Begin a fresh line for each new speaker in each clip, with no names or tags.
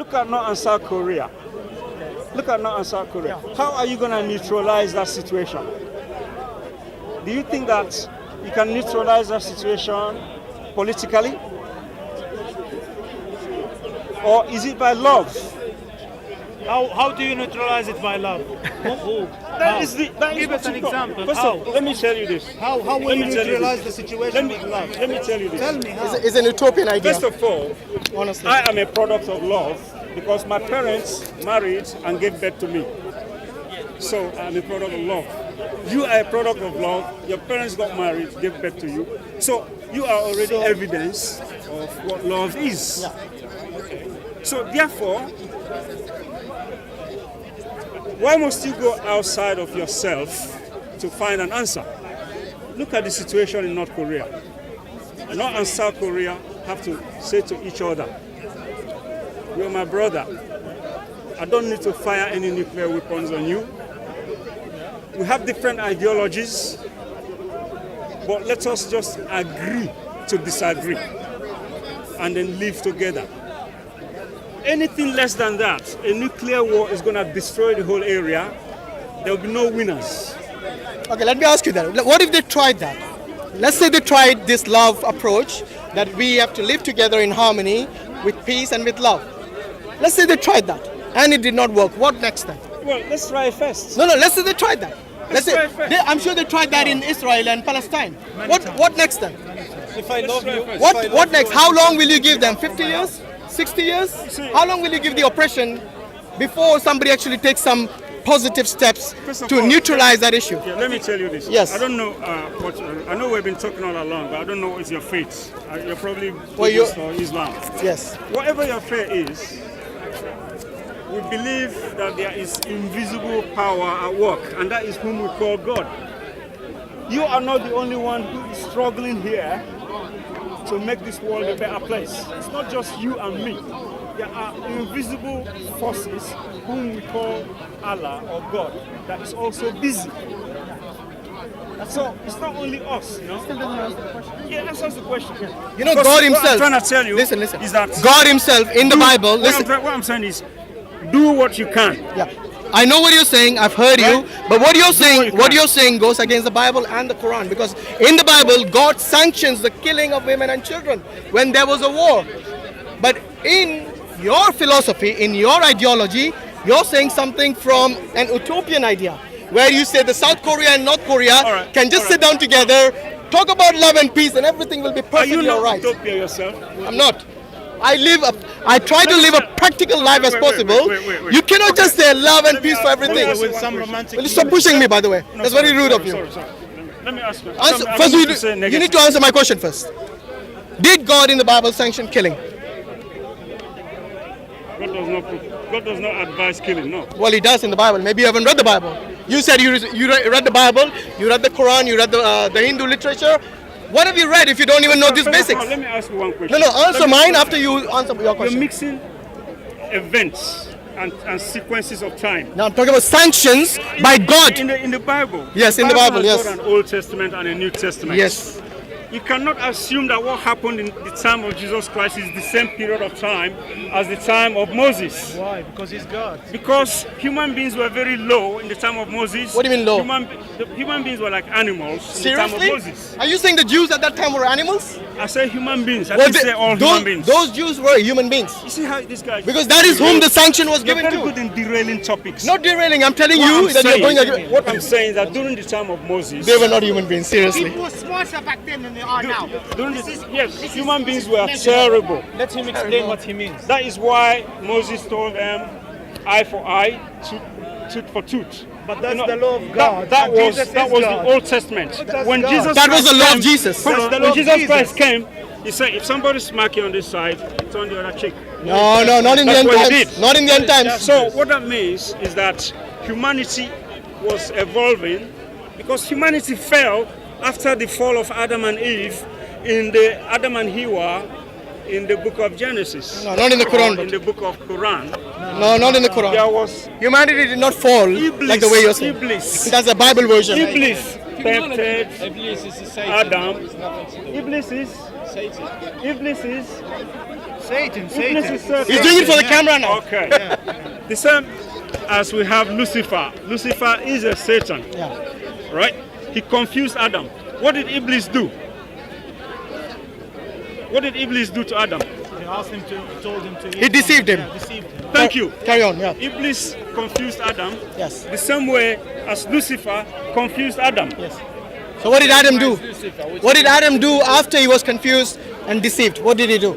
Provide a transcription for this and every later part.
Look at North and South Korea. Look at North and South Korea. How are you going to neutralize that situation? Do you think that you can neutralize that situation politically? Or is it by love?
How do you neutralize it by love?
Give us an example. First of all, let me tell you this.
How will you neutralize the situation with love?
Let me tell you this.
Tell me how.
It's an utopian idea.
First of all,
honestly,
I am a product of love because my parents married and gave birth to me. So I'm a product of love. You are a product of love. Your parents got married, gave birth to you. So you are already evidence of what love is.
Yeah.
So therefore, why must you go outside of yourself to find an answer? Look at the situation in North Korea. North and South Korea have to say to each other, "You're my brother. I don't need to fire any nuclear weapons on you. We have different ideologies, but let us just agree to disagree and then live together." Anything less than that, a nuclear war is going to destroy the whole area. There will be no winners.
okay, let me ask you that. What if they tried that? Let's say they tried this love approach, that we have to live together in harmony with peace and with love. Let's say they tried that and it did not work. What next then?
Well, let's try it first.
No, let's say they tried that. Let's say
try it first.
I'm sure they tried that in Israel and Palestine. What next then?
If I love you,
What next? How long will you give them? 50 years? 60 years? How long will you give the oppression before somebody actually takes some positive steps to neutralize that issue?
Yeah, let me tell you this.
Yes.
I don't know I know we've been talking all along, but I don't know what is your faith. You're probably Buddhist or Islam.
Yes.
Whatever your faith is, we believe that there is invisible power at work, and that is whom we call God. You are not the only one who is struggling here to make this world a better place. It's not just you and me. There are invisible forces whom we call Allah or God that is also busy. So it's not only us, you know. Yeah, that's the question.
You know,
Because
God
what
himself.
I'm trying to tell you
Listen.
is that
God himself in the Bible. Listen.
what I'm saying is, do what you can.
Yeah. I know what you're saying. I've heard you, but what you're saying goes against the Bible and the Quran, because in the Bible God sanctions the killing of women and children when there was a war. But in your philosophy, in your ideology, you're saying something from an utopian idea, where you say the South Korea and North Korea can just sit down together, talk about love and peace, and everything will be perfectly
Are you not
alright.
utopia yourself?
I'm not. I try to live a practical life as possible.
Wait.
You cannot just say love and peace for everything.
with some romantic.
Will you stop pushing me, by the way? That's very rude of you.
Sorry. Let me ask you.
First, you need to answer my question first. Did God in the Bible sanction killing?
God does not advise killing, no.
Well, he does in the Bible. Maybe you haven't read the Bible. You said you read the Bible, you read the Quran, you read the Hindu literature. What have you read if you don't even know these basics?
Let me ask you one question.
No, answer mine after you answer your question.
You're mixing events and sequences of time.
Now I'm talking about sanctions by God.
In the Bible.
Yes, in the Bible, yes.
There's an Old Testament and a New Testament.
Yes.
You cannot assume that what happened in the time of Jesus Christ is the same period of time as the time of Moses.
Why? Because he's God.
Because human beings were very low in the time of Moses.
What do you mean low?
Human beings were like animals in the time
Seriously?
of Moses.
Are you saying the Jews at that time were animals?
I say human beings. I didn't say all human beings.
Those Jews were human beings.
You see how this guy...
Because that is whom the sanction was
You're
given
very
to.
good in derailing topics.
Not derailing, I'm telling you that you're going against...
What I'm saying is that during the time of Moses...
They were not human beings, seriously.
People were smarter back then than they are now.
Yes, human beings were terrible.
Let him explain what he means.
That is why Moses told them, eye for eye, tooth for tooth.
But that's the law of God.
That was
God.
the Old Testament. When
God.
Jesus
That was the
Christ
law of
came-
Jesus.
When Jesus Christ came, he said, if somebody smack you on this side, turn the other cheek.
No, not in the
That's
end
what he
times.
did.
Not in the end times.
So what that means is that humanity was evolving because humanity fell after the fall of Adam and Eve in the Adam and Eva in the book of Genesis.
No, not in the Quran.
In the book of Quran.
No, not in the Quran.
There was
Humanity did not fall
Iblis,
like the way you're saying.
Iblis.
That's the Bible version.
Iblis tempted
Iblis is Satan.
Adam.
It's nothing to do with
Iblis is
Satan.
Iblis is
Satan.
Iblis is Satan.
He's doing it for the camera now.
Okay. The same as we have Lucifer. Lucifer is a Satan.
Yeah.
Right? He confused Adam. What did Iblis do? What did Iblis do to Adam?
He asked him to, told him to.
He deceived him.
Yeah, deceived him.
Thank you.
Carry on, yeah.
Iblis confused Adam
Yes.
the same way as Lucifer confused Adam.
Yes. So what did Adam do? What did Adam do after he was confused and deceived? What did he do?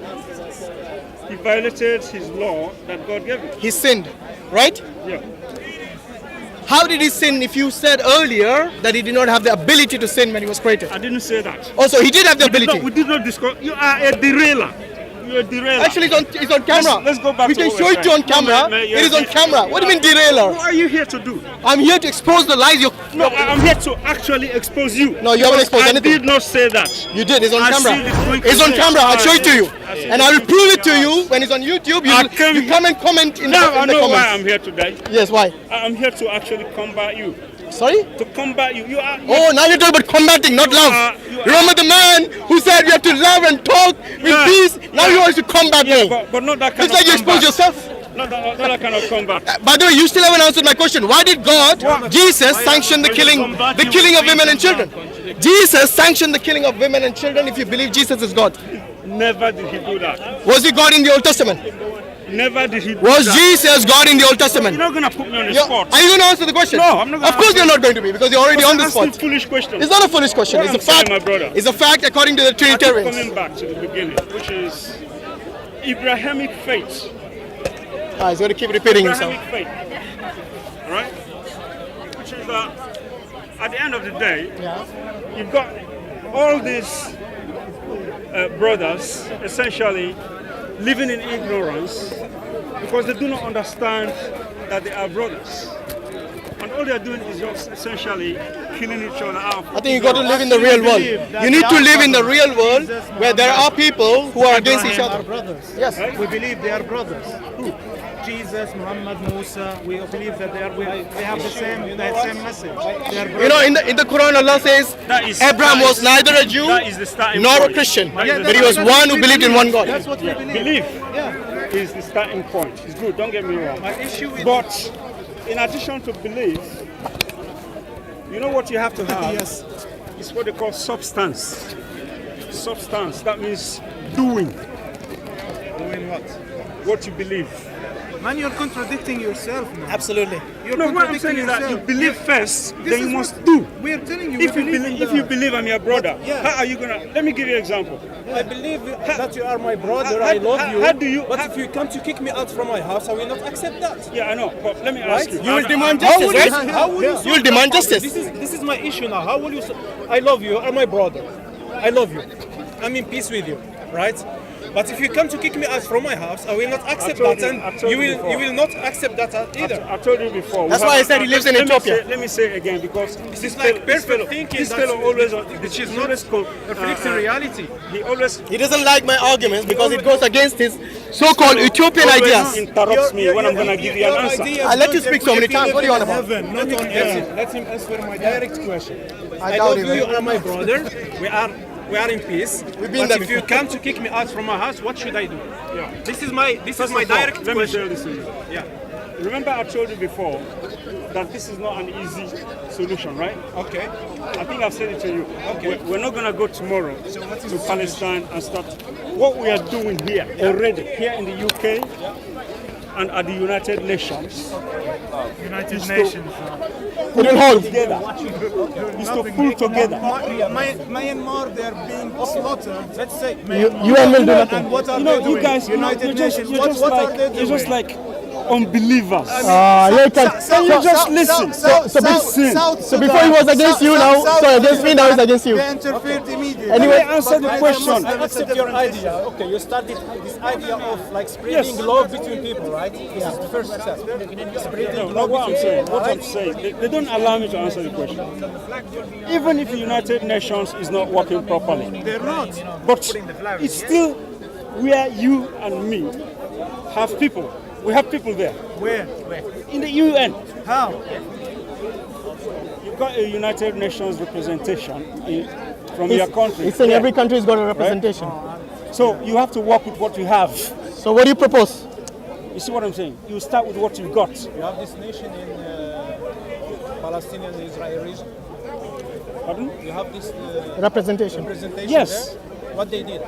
He violated his law that God gave him.
He sinned, right?
Yeah.
How did he sin if you said earlier that he did not have the ability to sin when he was created?
I didn't say that.
Also, he did have the ability.
We did not discuss. You are a derailer. You're a derailer.
Actually, it's on camera.
Let's go back
We
to
can
what
show
we're
it to you on
saying.
camera.
No,
It is on camera. What do you mean derailer?
What are you here to do?
I'm here to expose the lies you...
No, I'm here to actually expose you.
No, you haven't exposed anything.
I did not say that.
You did. It's on
I
camera.
see this link
It's on
today.
camera. I'll show it to you.
I see
And I will prove it to you when it's on YouTube. You come and comment in
Now I
the
know why
comments.
I'm here today.
Yes, why?
I'm here to actually combat you.
Sorry?
To combat you. You are.
Oh, now you're talking about combating, not love.
you are-
Remember the man who said we have to love and talk with
Yeah.
peace? Now you want to combat me.
But not that kind
It's like you
of
expose
combat.
yourself.
Not that kind of combat.
By the way, you still haven't answered my question. Why did God, Jesus, sanction the killing of women and children? Jesus sanctioned the killing of women and children if you believe Jesus is God.
Never did he do that.
Was he God in the Old Testament?
Never did he do
Was
that.
Jesus God in the Old Testament?
You're not going to put me on the
You're-
spot.
Are you going to answer the question?
No, I'm not gonna
Of course
answer.
you're not going to be because you're already on the
Asking
spot.
foolish questions.
It's not a foolish question.
What
It's a
I'm saying,
fact.
my brother.
It's a fact according to the
I keep
Trinitarians.
coming back to the beginning, which is Abrahamic faith.
He's going to keep repeating himself.
Abrahamic faith. All right? Which is that at the end of the day, you've got all these brothers essentially living in ignorance because they do not understand that they are brothers. And all they are doing is just essentially killing each other out.
I think you got to live in the real world. You need to live in the real world where there are people who are against each
Our
other.
brothers.
Yes.
We believe they are brothers. Who? Jesus, Muhammad, Musa. We believe that they have the same message. They are
You know, in the Quran, Allah says Abraham was neither a Jew
That is the starting
nor a
point.
Christian,
That is the
but he was
starting
one who believed in one God.
That's what we believe.
Belief
Yeah.
is the starting point. It's good, don't get me wrong.
My issue is
But in addition to belief, you know what you have to have?
Yes.
It's what they call substance. Substance, that means doing
doing what?
what you believe.
Man, you're contradicting yourself now.
Absolutely.
You're
No, what I'm
contradicting
saying is that you
yourself.
believe first,
This
then you
is
must
what
do.
We're telling you.
If
we
you
believe
believe,
in
if you
that.
believe I'm your brother,
Yeah.
how are you gonna? Let me give you an example.
I believe that you are my brother,
How-
I love
how-
you.
how do you-
But
how-
if you come to kick me out from my house, I will not accept that.
Yeah, I know, but let me ask you.
You will demand
How
justice,
will
right?
you, how will you,
You will
solve
demand
that problem?
justice.
This is my issue now. How will you? I love you. You are my brother. I love you. I'm in peace with you, right? But if you come to kick me out from my house, I will not accept
told
that,
you- I
and
told
you
you
will
before.
not accept that either.
I told you before.
That's why I said he lives in Ethiopia.
Let me say it again because
This is like perfect thinking.
This fellow always,
which is
he
not
always
reflects in reality.
He always
He doesn't like my arguments because it goes against his so-called utopian
always
ideas.
interrupts me when I'm gonna give you an answer.
I let you speak so many times. What do you want about?
Heaven, not on earth.
Let him answer my direct question. I
doubt
love
it,
you. You
man.
are my brother. We are in peace.
We've been
But
there
if you
before.
come to kick me out from my house, what should I do?
Yeah.
This is my
First of all,
direct
let me
question.
tell this to you.
Yeah.
Remember I told you before that this is not an easy solution, right?
Okay.
I think I've said it to you.
Okay.
We're not gonna go tomorrow to Palestine and start. What we are doing here already, here in the UK and at the United Nations,
United
Is to-
Nations.
Put it hold.
together, is to pull together.
Myanmar, they're being slaughtered. Let's say
You and will do nothing.
And what are
You know,
they doing?
you guys,
United
you're just,
Nations.
you're
What,
just
what
like,
are they doing?
you're just like unbelievers.
Can
you just listen?
So before he was against you, now sorry against me, now he's against you.
They interfered immediately.
Anyway,
answer the question.
I accept your idea. Okay, you started this idea of like spreading love between people, right? This is the first step. Spreading
No,
love
what I'm
between
saying,
people,
what I'm
right?
saying, they don't allow me to answer the question. Even if the United Nations is not working properly,
They're not.
but it's still where you and me have people. We have people there.
Where?
In the UN,
How?
you've got a United Nations representation from your country.
He's saying
there.
every country's got a representation.
So you have to work with what you have.
So what do you propose?
You see what I'm saying? You start with what you've got.
You have this nation in Palestinian and Israeli region.
Pardon?
You have this
Representation.
representation
Yes.
there. What they did.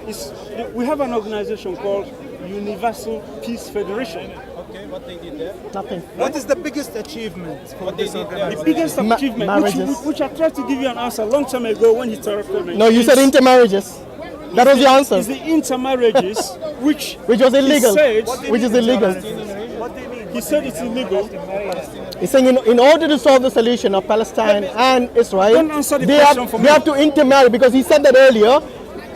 We have an organization called Universal Peace Federation.
Okay, what they did there.
Nothing.
What is the biggest achievement for
What they
this
did there. The
organization?
biggest achievement,
marriages.
which I tried to give you an answer a long time ago when he interrupted me.
No, you said intermarriages. That was your answer.
Is the intermarriages, which
Which was illegal.
He said,
Which is illegal.
he said it's illegal.
He's saying in order to solve the solution of Palestine and Israel,
Don't answer the
they
question for me.
have to intermarry, because he said that earlier.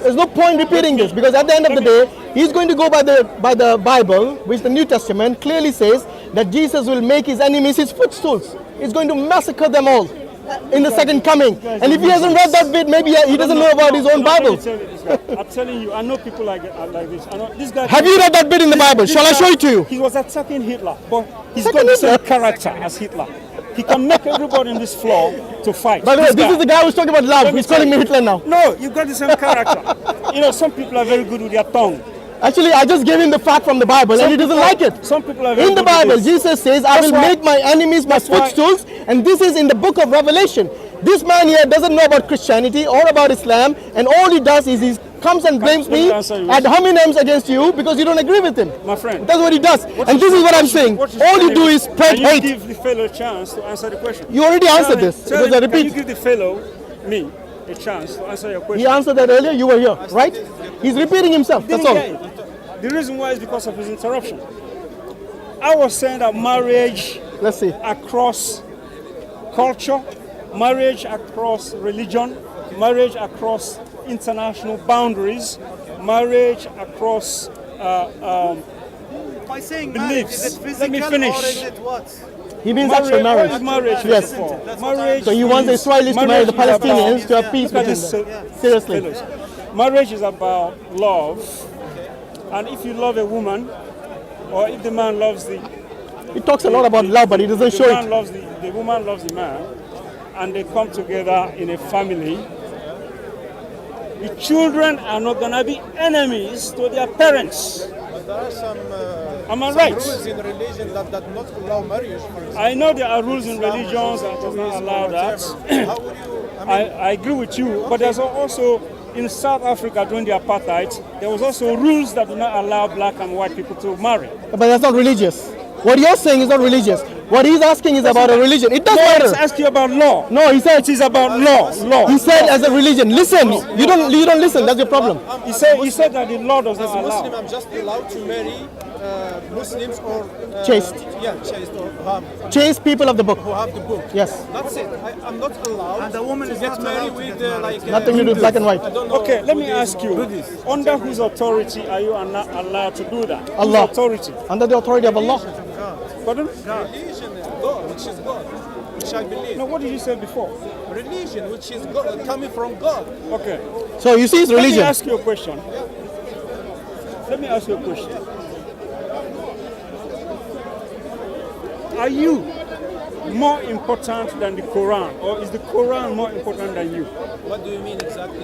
There's no point repeating this, because at the end of the day, he's going to go by the Bible, which the New Testament clearly says that Jesus will make his enemies his footstools. He's going to massacre them all in the second coming. And if he hasn't read that bit, maybe he doesn't know about his own Bible.
I'm telling you, I know people like this. I know this guy.
Have you read that bit in the Bible?
This
Shall I
guy,
show it to you?
He was attacking Hitler, but he's
Attacking
got the same
Hitler?
character as Hitler. He can make everybody in this floor to fight.
By the way, this is the guy who's talking about love.
Let me
He's calling me
tell you.
Hitler now.
No, you got the same character. You know, some people are very good with their tongue.
Actually, I just gave him the fact from the Bible, and he doesn't like it.
Some people are very
In the
good with
Bible,
this.
Jesus says, I will
why-
make my enemies my
that's why-
footstools, and this is in the book of Revelation. This man here doesn't know about Christianity or about Islam, and all he does is he comes and blames
let me
me
answer you.
ad hominems against you because you don't agree with him.
My friend.
That's what he does. And this is what I'm saying.
What
All you do is spread
Can you
hate.
give the fellow a chance to answer the question?
You already answered this. It
Tell
was
him,
a
can you
repeat.
give the fellow, me, a chance to answer your question?
He answered that earlier. You were here, right? He's repeating himself. That's
Didn't
all.
get it. The reason why is because of his interruption. I was saying that marriage
Let's see.
across culture, marriage across religion, marriage across international boundaries, marriage across
By saying
beliefs.
marriage, is it
Let
physical
me finish.
or is it what?
He means actual marriage.
What is marriage?
Yes.
for?
That's what
Marriage.
So you want the
is-
Israelis to marry the
marriage is
Palestinians
about-
to have peace
Look at
between
this,
them. Seriously.
fellows. Marriage is about love, and if you love a woman, or if the man loves the
He talks a lot about love, but he doesn't show
man
it.
loves the woman loves the man, and they come together in a family, the children are not gonna be enemies to their parents.
But there are some,
Am I
some
right?
rules in religion that not allow marriage, for example.
I know there are rules in religions that does not allow that.
How would you,
I agree with you, but there's also in South Africa during the apartheid, there was also rules that do not allow black and white people to marry.
But that's not religious. What you're saying is not religious. What he's asking is about a religion. It doesn't
Let's
matter.
ask you about law.
No, he said
It is about law. Law.
He said as a religion. Listen, you don't listen. That's your problem.
He said that the law does
as
not
a Muslim,
allow.
I'm just allowed to marry Muslims or
Chaste.
Yeah, chaste or
Chase people of the book.
who have the book.
Yes.
That's it. I'm not allowed. And the woman is get married with like
Nothing to do with black and white.
I don't know.
Okay, let me ask you.
Buddhism.
Under whose authority are you not allowed to do that?
Allah.
Whose authority?
Under the authority of Allah.
Pardon?
Religion, God, which is God, which I believe.
No, what did you say before?
Religion, which is God, coming from God.
Okay.
So you see, it's
Let me
religion.
ask you a question. Let me ask you a question. Are you more important than the Quran, or is the Quran more important than you?
What do you mean exactly?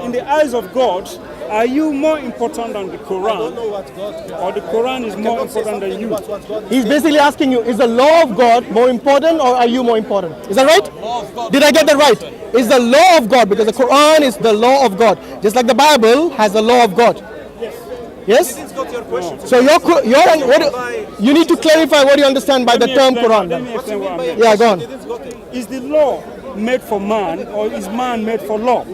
In the eyes of God, are you more important than the
I don't
Quran,
know what God.
or the Quran is more
Cannot say
important than
something
you?
about what God is
He's
saying.
basically asking you, is the law of God more important or are you more important? Is that right? Did I get that right? Is the law of God, because the Quran is the law of God, just like the Bible has the law of God. Yes?
This got your question.
So you need to clarify what you understand by the term Quran.
Let me
then.
explain what I mean.
Yeah, go on.
Didn't got it.
Is the law made for man, or is man made for law?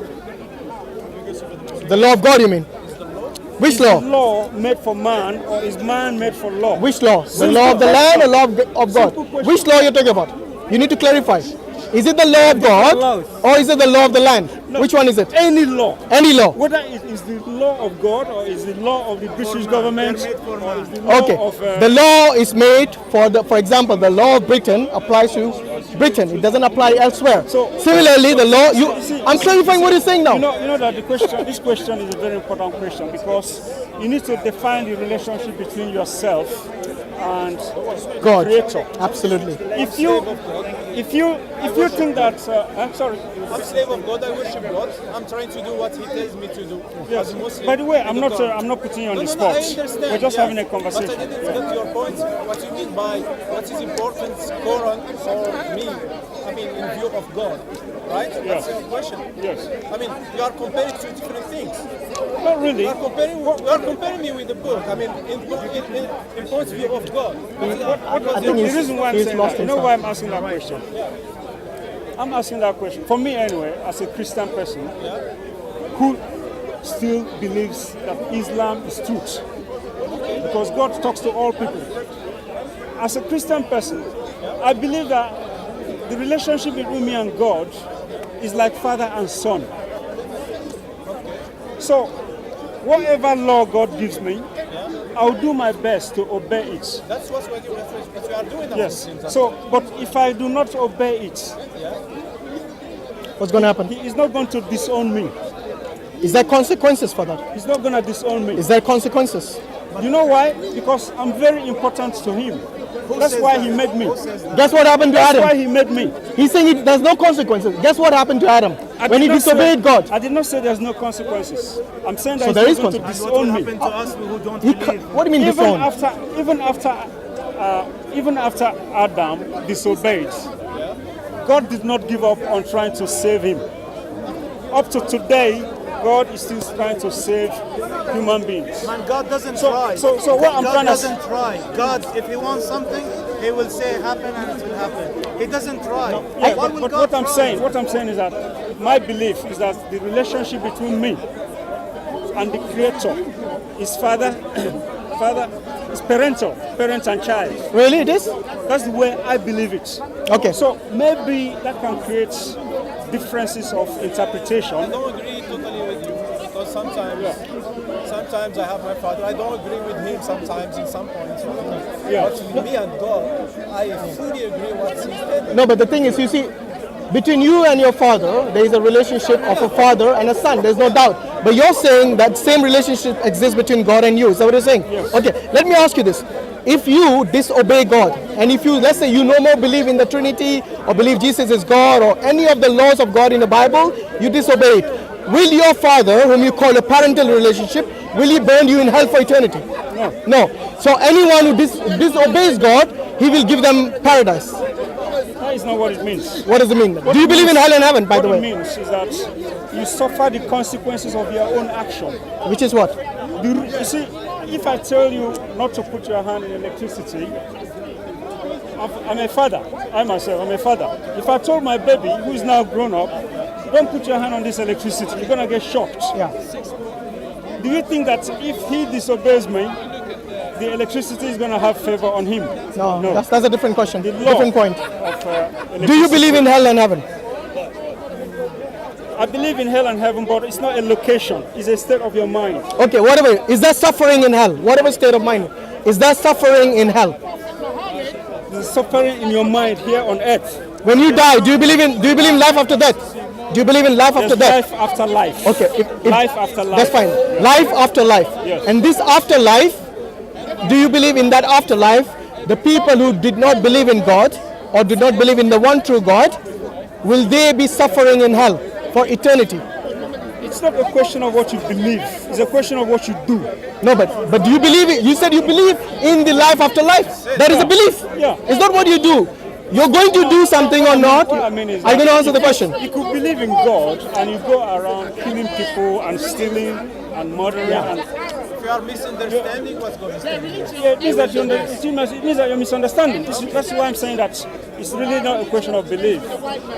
The law of God, you mean? Which
Is the
law?
law made for man, or is man made for law?
Which law? The law of the land or law of God? Which law you're talking about? You need to clarify. Is it the law of God or is it the law of the land? Which one is it?
Any law.
Any law.
Whether it is the law of God, or is the law of the British government, or is the law
Okay.
of
The law is made for example, the law of Britain applies to Britain. It doesn't apply elsewhere.
So-
Similarly, the law. I'm clarifying what you're saying now.
you know that this question is a very important question, because you need to define the relationship between yourself and
God.
Creator.
Absolutely.
If you think that I'm sorry,
I'm slave of God. I worship God. I'm trying to do what He tells me to do as a Muslim.
By the way,
in
I'm not putting you on the spot.
I understand.
We're just having a
But
conversation.
I didn't get your point. What you mean by what is important, Quran for me? I mean, in view of God, right?
Yes.
That's your question.
Yes.
I mean, you are comparing two different things.
Not really.
You are comparing me with the book. I mean, in point of view of God.
The reason why I'm saying that, you know why I'm asking that question? I'm asking that question, for me anyway, as a Christian person who still believes that Islam is truth. Because God talks to all people. As a Christian person, I believe that the relationship between me and God is like father and son. So, whatever law God gives me, I'll do my best to obey it.
That's what you are doing as
Yes.
Muslims.
So, but if I do not obey it,
What's going to happen?
He is not going to disown me.
Is there consequences for that?
He's not going to disown me.
Is there consequences?
You know why? Because I'm very important to Him. That's why He made me.
Guess what happened to
That's
Adam?
why He made me.
He's saying there's no consequences. Guess what happened to Adam when he disobeyed God?
I did not say there's no consequences. I'm saying that
So there
He's
is
not going to
consequence.
What will
disown me.
happen to us who don't
He
believe?
what do you mean
Even after Adam disobeyed, God did not give up on trying to save him. Up to today, God is still trying to save human beings.
Man, God doesn't
So-
try.
so what I'm
God
trying to
doesn't try. God, if He wants something, He will say happen and it will happen. He doesn't try.
Yeah,
Why
but
will
what
God
I'm
try?
what I'm saying is that my belief is that the relationship between me and the Creator is is parental, parent and child.
Really, it is?
That's the way I believe it.
Okay.
So maybe that can create differences of interpretation.
I don't agree totally with you because sometimes I have my father. I don't agree with him sometimes in some points.
Yeah.
But with me and God, I fully agree what he said.
No, but the thing is, you see, between you and your father, there is a relationship of a father and a son. There's no doubt. But you're saying that same relationship exists between God and you. Is that what you're saying?
Yes.
Okay, let me ask you this. If you disobey God, and if you, let's say, you no more believe in the Trinity or believe Jesus is God or any of the laws of God in the Bible, you disobey it. Will your father, whom you call a parental relationship, will he burn you in hell for eternity?
No.
No. So anyone who disobeys God, he will give them paradise.
That is not what it means.
What does it mean? Do you believe in hell and heaven, by the
What it
way?
means is that you suffer the consequences of your own action.
Which is what?
You see, if I tell you not to put your hand in electricity, I'm a father. I myself, I'm a father. If I told my baby, who is now grown up, don't put your hand on this electricity, you're going to get shocked.
Yeah.
Do you think that if he disobeys me, the electricity is going to have favor on him?
No,
No.
that's a different question.
The law
Different point.
of,
Do you believe in hell and heaven?
I believe in hell and heaven, but it's not a location. It's a state of your mind.
Okay, whatever. Is there suffering in hell? Whatever state of mind. Is there suffering in hell?
There's suffering in your mind here on earth.
When you die, do you believe in life after death? Do you believe in life after
There's
death?
life after life.
Okay,
Life after life.
That's fine. Life after life.
Yes.
And this afterlife, do you believe in that afterlife? The people who did not believe in God or did not believe in the one true God, will they be suffering in hell for eternity?
It's not a question of what you believe. It's a question of what you do.
No, but do you believe it? You said you believe in the life after life. That is a belief.
Yeah.
It's not what you do. You're going to do something or not.
What I mean is
I'm going to answer the question.
You could believe in God and you go around killing people and stealing and murdering and
If you are misunderstanding what's going on.
yeah, it means that you're misunderstanding. That's why I'm saying that it's really not a question of belief.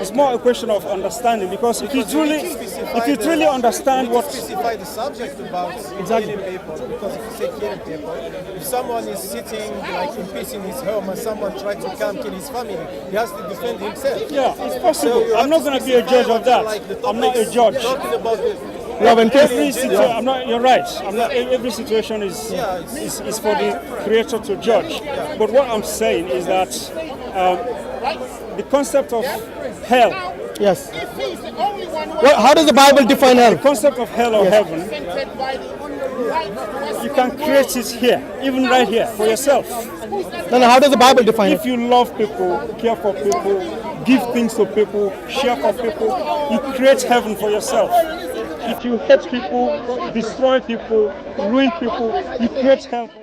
It's more a question of understanding. Because if you truly understand what
Specify the subject about killing people, because if you say killing people, if someone is sitting like in peace in his home and someone tries to come kill his family, he has to defend himself.
yeah, it's
So
possible.
you
I'm
have
not going to be a judge of that. I'm not a judge.
Talking about the
Love and peace.
Every situation, I'm not. You're right. I'm not. Every situation is for the Creator to judge. But what I'm saying is that the concept of hell,
Yes.
If he's the only one who
Well, how does the Bible define hell?
the concept of hell or heaven,
invented by the right
you can create it here, even right here, for yourself.
No, how does the Bible define
If
it?
you love people, care for people, give things to people, share for people, you create heaven for yourself. If you hate people, destroy people, ruin people, you create hell.